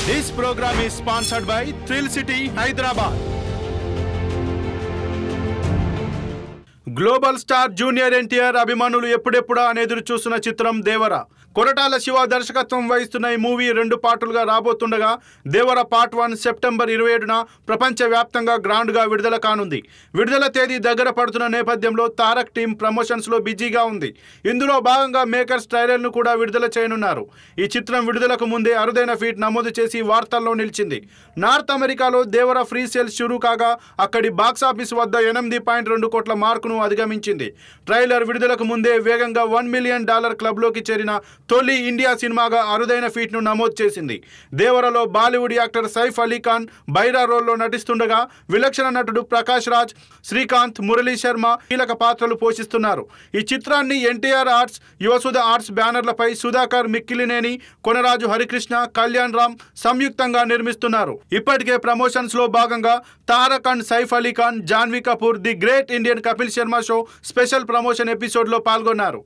This program is sponsored by Thrill City, Hyderabad. Global star junior NTR అభిమానులు ఎప్పుడెప్పుడా అని ఎదురు చూస్తున్న చిత్రం దేవర. కొరటాల శివ దర్శకత్వం వహిస్తున్న ఈ మూవీ 2 పార్టులుగా రాబోతుండగా దేవర పార్ట్ 1 సెప్టెంబర్ 27న ప్రపంచవ్యాప్తంగా గ్రాండ్గా విడుదల కానుంది. విడుదల తేదీ దగ్గర పడుతున్న నేపథ్యంలో తారక్ టీం ప్రమోషన్స్లో బిజీగా ఉంది. ఇందులో భాగంగా మేకర్స్ ట్రైలర్ను కూడా విడుదల చేయనున్నారు. ఈ చిత్రం విడుదలకు ముందే అరుదైన ఫీట్ నమోదు చేసి వార్తల్లో నిలిచింది. నార్త్ అమెరికాలో దేవర ఫ్రీ సేల్స్ షురూ కాగా అక్కడి బాక్సాఫీస్ వద్ద 8.2 కోట్ల మార్కును అధిగమించింది. ట్రైలర్ విడుదలకు ముందే వేగంగా $1 మిలియన్ క్లబ్లోకి చేరిన తొలి ఇండియా సినిమాగా అరుదైన ఫీట్ను నమోదు చేసింది. దేవరలో బాలీవుడ్ యాక్టర్ సైఫ్ అలీ ఖాన్ బైరా రోల్లో నటిస్తుండగా విలక్షణ నటుడు ప్రకాష్ రాజ్, శ్రీకాంత్, మురళీ శర్మ కీలక పాత్రలు పోషిస్తున్నారు. ఈ చిత్రాన్ని ఎన్టీఆర్ ఆర్ట్స్, యువసుధ ఆర్ట్స్ బ్యానర్లపై సుధాకర్, మిక్కిలినేని, కొనరాజు హరికృష్ణ, కళ్యాణ్ రామ్ సంయుక్తంగా నిర్మిస్తున్నారు. ఇప్పటికే ప్రమోషన్స్ లో భాగంగా Tarak and Saif Ali Khan, Janhvi Kapoor the great Indian Kapil Sharma show special promotion episode లో పాల్గొన్నారు.